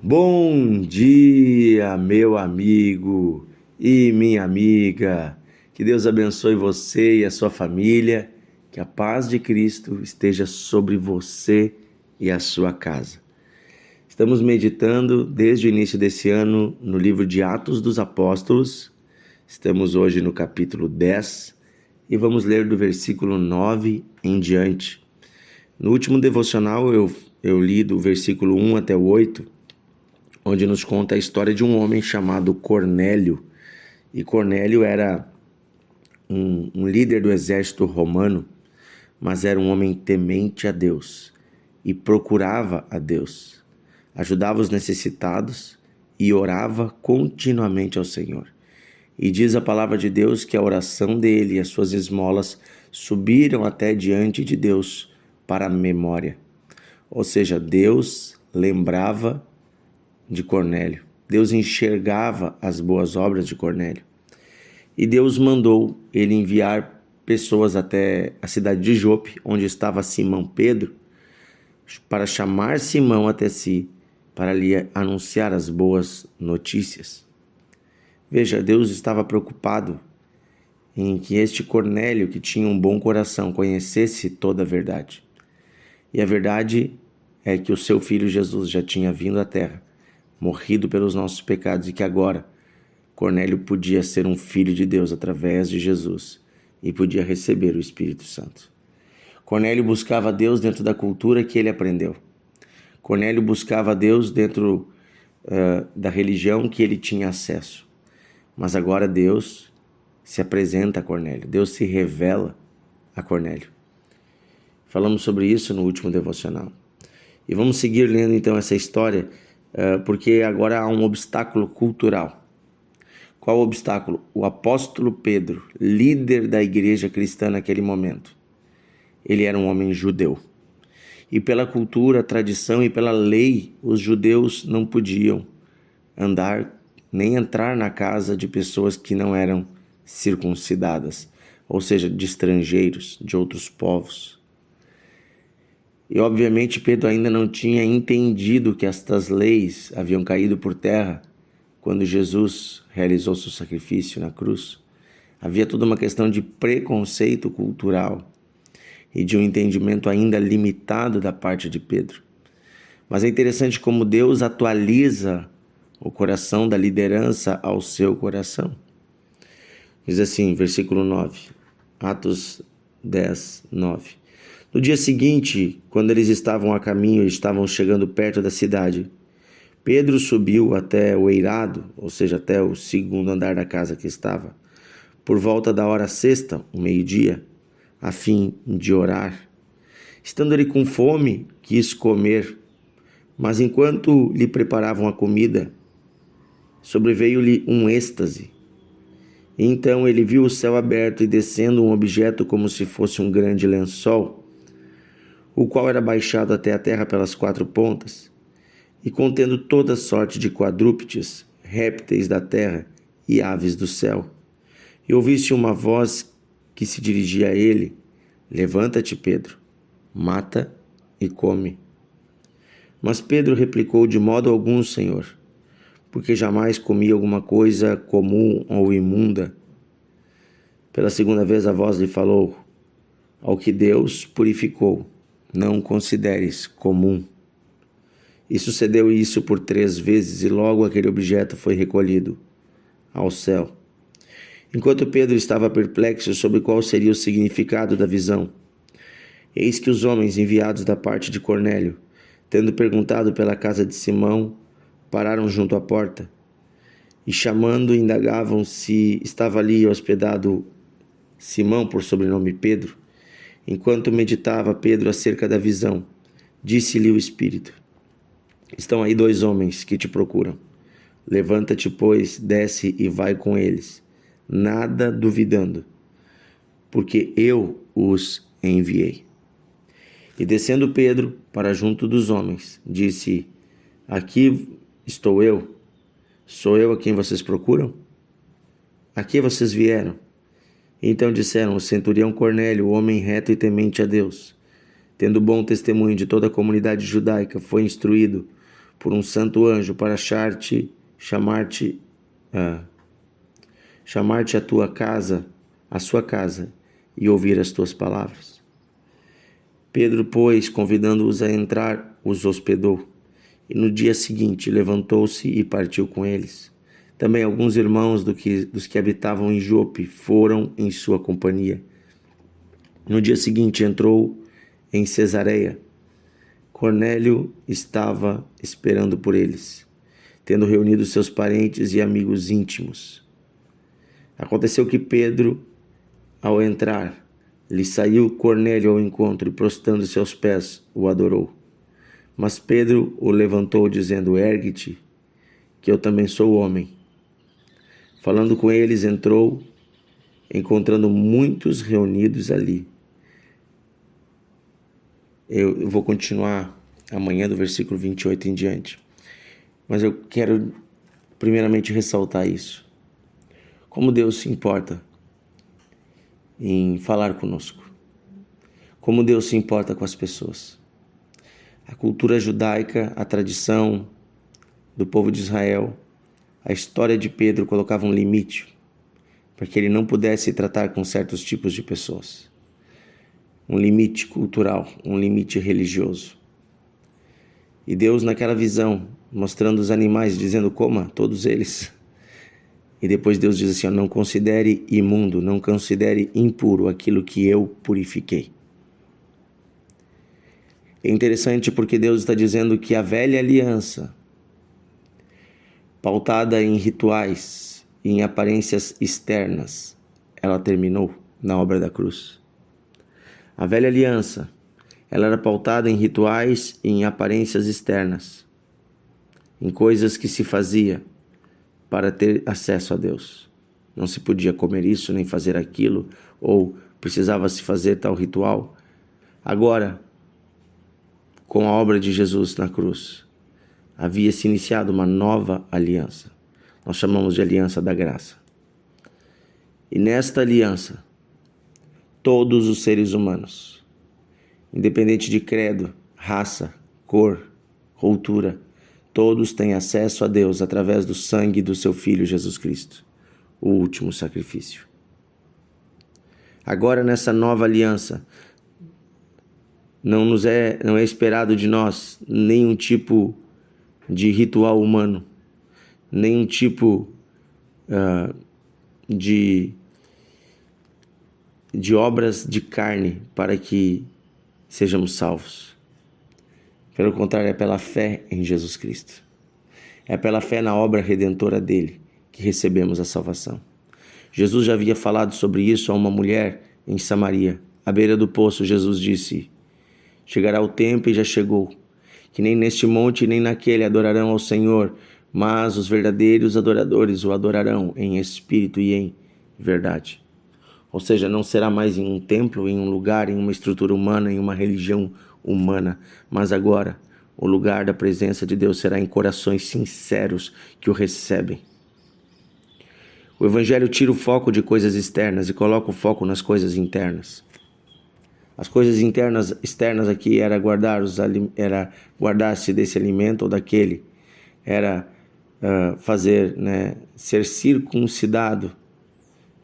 Bom dia, meu amigo e minha amiga. Que Deus abençoe você e a sua família. Que a paz de Cristo esteja sobre você e a sua casa. Estamos meditando desde o início desse ano no livro de Atos dos Apóstolos. Estamos hoje no capítulo 10 e vamos ler do versículo 9 em diante. No último devocional eu li do versículo 1 até o 8, onde nos conta a história de um homem chamado Cornélio. E Cornélio era um líder do exército romano, mas era um homem temente a Deus e procurava a Deus, ajudava os necessitados e orava continuamente ao Senhor. E diz a palavra de Deus que a oração dele e as suas esmolas subiram até diante de Deus para a memória. Ou seja, Deus lembrava de Cornélio. Deus enxergava as boas obras de Cornélio. E Deus mandou ele enviar pessoas até a cidade de Jope, onde estava Simão Pedro, para chamar Simão até si, para lhe anunciar as boas notícias. Veja, Deus estava preocupado em que este Cornélio, que tinha um bom coração, conhecesse toda a verdade. E a verdade é que o seu filho Jesus já tinha vindo à terra, morrido pelos nossos pecados, e que agora Cornélio podia ser um filho de Deus através de Jesus e podia receber o Espírito Santo. Cornélio buscava Deus dentro da cultura que ele aprendeu. Cornélio buscava Deus dentro da religião que ele tinha acesso. Mas agora Deus se apresenta a Cornélio, Deus se revela a Cornélio. Falamos sobre isso no último devocional. E vamos seguir lendo então essa história, porque agora há um obstáculo cultural. Qual o obstáculo? O apóstolo Pedro, líder da igreja cristã naquele momento. Ele era um homem judeu. E pela cultura, tradição e pela lei, os judeus não podiam andar nem entrar na casa de pessoas que não eram circuncidadas, ou seja, de estrangeiros, de outros povos. E obviamente Pedro ainda não tinha entendido que estas leis haviam caído por terra quando Jesus realizou seu sacrifício na cruz. Havia toda uma questão de preconceito cultural e de um entendimento ainda limitado da parte de Pedro. Mas é interessante como Deus atualiza o coração da liderança ao seu coração. Diz assim, versículo 9, Atos 10, 9. No dia seguinte, quando eles estavam a caminho e estavam chegando perto da cidade, Pedro subiu até o eirado, ou seja, até o segundo andar da casa que estava, por volta da hora sexta, o meio-dia, a fim de orar. Estando ele com fome, quis comer, mas enquanto lhe preparavam a comida, sobreveio-lhe um êxtase. Então ele viu o céu aberto e descendo um objeto como se fosse um grande lençol, o qual era baixado até a terra pelas quatro pontas, e contendo toda sorte de quadrúpedes, répteis da terra e aves do céu. E ouvi-se uma voz que se dirigia a ele: Levanta-te, Pedro, mata e come. Mas Pedro replicou: De modo algum, Senhor, porque jamais comi alguma coisa comum ou imunda. Pela segunda vez a voz lhe falou: Ao que Deus purificou, não consideres comum. E sucedeu isso por 3 vezes, e logo aquele objeto foi recolhido ao céu. Enquanto Pedro estava perplexo sobre qual seria o significado da visão, eis que os homens enviados da parte de Cornélio, tendo perguntado pela casa de Simão, pararam junto à porta, e chamando, indagavam se estava ali hospedado Simão, por sobrenome Pedro. Enquanto meditava Pedro acerca da visão, disse-lhe o Espírito: Estão aí 2 homens que te procuram. Levanta-te, pois, desce e vai com eles, nada duvidando, porque eu os enviei. E descendo Pedro para junto dos homens, disse: Aqui estou eu. Sou eu a quem vocês procuram? A que vocês vieram? Então disseram: O centurião Cornélio, homem reto e temente a Deus, tendo bom testemunho de toda a comunidade judaica, foi instruído por um santo anjo para chamar-te à sua casa e ouvir as tuas palavras. Pedro, pois, convidando-os a entrar, os hospedou, e no dia seguinte levantou-se e partiu com eles. Também alguns irmãos dos que habitavam em Jope foram em sua companhia. No dia seguinte entrou em Cesareia. Cornélio estava esperando por eles, tendo reunido seus parentes e amigos íntimos. Aconteceu que Pedro, ao entrar, lhe saiu Cornélio ao encontro e, prostrando-se aos pés, o adorou. Mas Pedro o levantou, dizendo: Ergue-te, que eu também sou homem. Falando com eles, entrou, encontrando muitos reunidos ali. Eu vou continuar amanhã do versículo 28 em diante. Mas eu quero primeiramente ressaltar isso. Como Deus se importa em falar conosco. Como Deus se importa com as pessoas. A cultura judaica, a tradição do povo de Israel, a história de Pedro colocava um limite para que ele não pudesse tratar com certos tipos de pessoas. Um limite cultural, um limite religioso. E Deus, naquela visão, mostrando os animais, dizendo: coma todos eles. E depois Deus diz assim: não considere imundo, não considere impuro aquilo que eu purifiquei. É interessante porque Deus está dizendo que a velha aliança, pautada em rituais e em aparências externas, ela terminou na obra da cruz. A velha aliança, ela era pautada em rituais e em aparências externas, em coisas que se fazia para ter acesso a Deus. Não se podia comer isso, nem fazer aquilo, ou precisava se fazer tal ritual. Agora, com a obra de Jesus na cruz, havia se iniciado uma nova aliança. Nós chamamos de aliança da graça. E nesta aliança, todos os seres humanos, independente de credo, raça, cor, cultura, todos têm acesso a Deus através do sangue do seu Filho Jesus Cristo, o último sacrifício. Agora, nessa nova aliança, não é esperado de nós nenhum tipo de ritual humano, nenhum tipo de obras de carne para que sejamos salvos. Pelo contrário, é pela fé em Jesus Cristo. É pela fé na obra redentora dele que recebemos a salvação. Jesus já havia falado sobre isso a uma mulher em Samaria. À beira do poço, Jesus disse: chegará o tempo, e já chegou, que nem neste monte nem naquele adorarão ao Senhor, mas os verdadeiros adoradores o adorarão em espírito e em verdade. Ou seja, não será mais em um templo, em um lugar, em uma estrutura humana, em uma religião humana, mas agora o lugar da presença de Deus será em corações sinceros que o recebem. O Evangelho tira o foco de coisas externas e coloca o foco nas coisas internas. As coisas externas aqui era guardar-se desse alimento ou daquele, era ser circuncidado,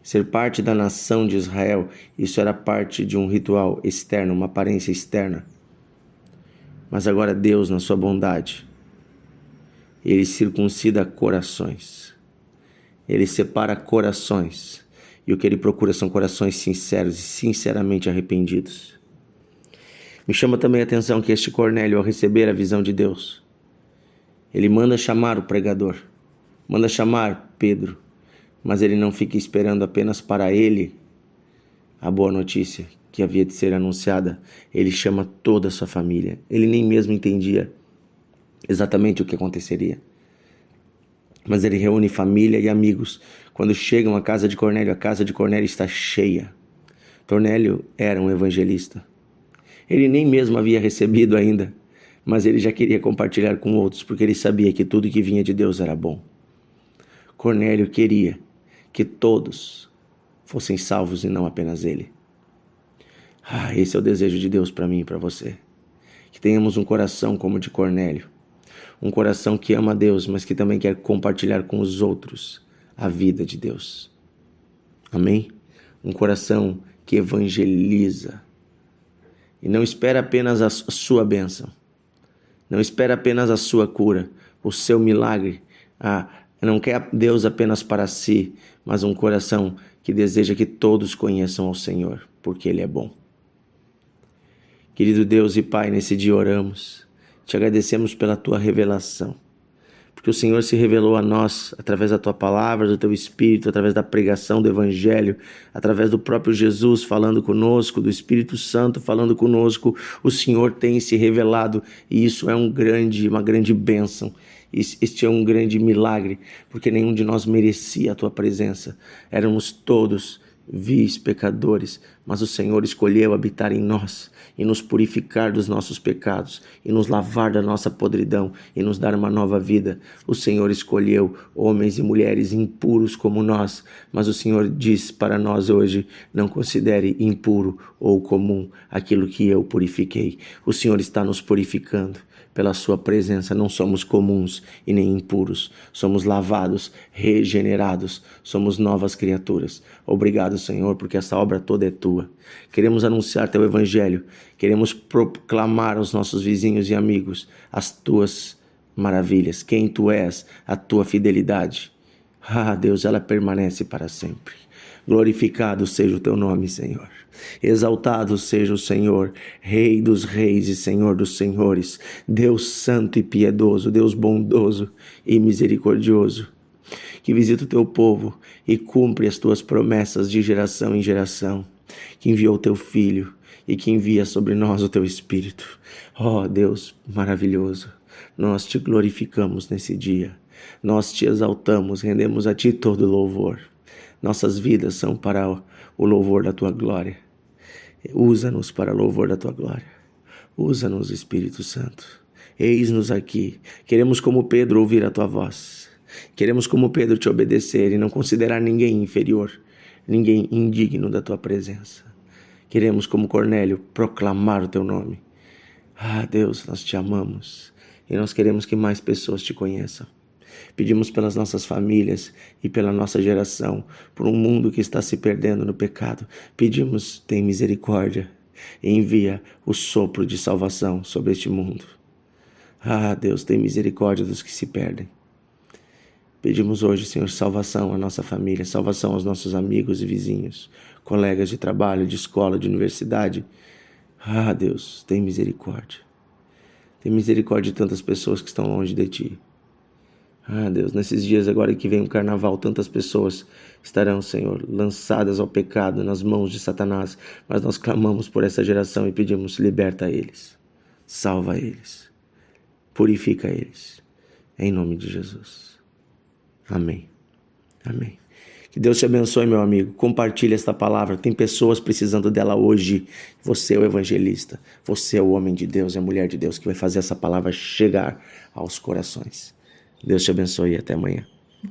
ser parte da nação de Israel. Isso era parte de um ritual externo, uma aparência externa. Mas agora Deus, na sua bondade, Ele circuncida corações. Ele separa corações. E o que Ele procura são corações sinceros e sinceramente arrependidos. Me chama também a atenção que este Cornélio, ao receber a visão de Deus, ele manda chamar o pregador, manda chamar Pedro, mas ele não fica esperando apenas para ele a boa notícia que havia de ser anunciada. Ele chama toda a sua família. Ele nem mesmo entendia exatamente o que aconteceria. Mas ele reúne família e amigos. Quando chegam à casa de Cornélio, a casa de Cornélio está cheia. Cornélio era um evangelista. Ele nem mesmo havia recebido ainda, mas ele já queria compartilhar com outros, porque ele sabia que tudo que vinha de Deus era bom. Cornélio queria que todos fossem salvos e não apenas ele. Esse é o desejo de Deus para mim e para você. Que tenhamos um coração como o de Cornélio. Um coração que ama a Deus, mas que também quer compartilhar com os outros a vida de Deus. Amém? Um coração que evangeliza e não espera apenas a sua bênção, não espera apenas a sua cura, o seu milagre. Não quer Deus apenas para si, mas um coração que deseja que todos conheçam ao Senhor, porque Ele é bom. Querido Deus e Pai, nesse dia oramos, te agradecemos pela Tua revelação, porque o Senhor se revelou a nós através da Tua palavra, do Teu Espírito, através da pregação do Evangelho, através do próprio Jesus falando conosco, do Espírito Santo falando conosco. O Senhor tem se revelado e isso é uma grande bênção. Este é um grande milagre, porque nenhum de nós merecia a Tua presença. Éramos todos vis pecadores, mas o Senhor escolheu habitar em nós e nos purificar dos nossos pecados e nos lavar da nossa podridão e nos dar uma nova vida. O Senhor escolheu homens e mulheres impuros como nós, mas o Senhor diz para nós hoje: não considere impuro ou comum aquilo que eu purifiquei. O Senhor está nos purificando pela sua presença. Não somos comuns e nem impuros, somos lavados, regenerados, somos novas criaturas. Obrigado, Senhor, porque essa obra toda é Tua. Queremos anunciar Teu Evangelho, queremos proclamar aos nossos vizinhos e amigos as Tuas maravilhas, quem Tu és, a Tua fidelidade. Deus, ela permanece para sempre. Glorificado seja o Teu nome, Senhor. Exaltado seja o Senhor, Rei dos reis e Senhor dos senhores, Deus santo e piedoso, Deus bondoso e misericordioso, que visita o Teu povo e cumpre as Tuas promessas de geração em geração, que enviou o Teu Filho e que envia sobre nós o Teu Espírito. Deus maravilhoso, nós Te glorificamos nesse dia, nós Te exaltamos, rendemos a Ti todo louvor. Nossas vidas são para o louvor da Tua glória. Usa-nos para louvor da Tua glória. Usa-nos, Espírito Santo. Eis-nos aqui. Queremos, como Pedro, ouvir a Tua voz. Queremos, como Pedro, Te obedecer e não considerar ninguém inferior, ninguém indigno da Tua presença. Queremos, como Cornélio, proclamar o Teu nome. Deus, nós Te amamos e nós queremos que mais pessoas Te conheçam. Pedimos pelas nossas famílias e pela nossa geração, por um mundo que está se perdendo no pecado. Pedimos, tem misericórdia e envia o sopro de salvação sobre este mundo. Deus, tem misericórdia dos que se perdem. Pedimos hoje, Senhor, salvação à nossa família, salvação aos nossos amigos e vizinhos, colegas de trabalho, de escola, de universidade. Deus, tem misericórdia. Tem misericórdia de tantas pessoas que estão longe de Ti. Deus, nesses dias agora que vem o carnaval, tantas pessoas estarão, Senhor, lançadas ao pecado nas mãos de Satanás, mas nós clamamos por essa geração e pedimos: liberta eles, salva eles, purifica eles, em nome de Jesus. Amém. Amém. Que Deus te abençoe, meu amigo. Compartilhe esta palavra. Tem pessoas precisando dela hoje. Você é o evangelista. Você é o homem de Deus, é a mulher de Deus que vai fazer essa palavra chegar aos corações. Deus te abençoe e até amanhã.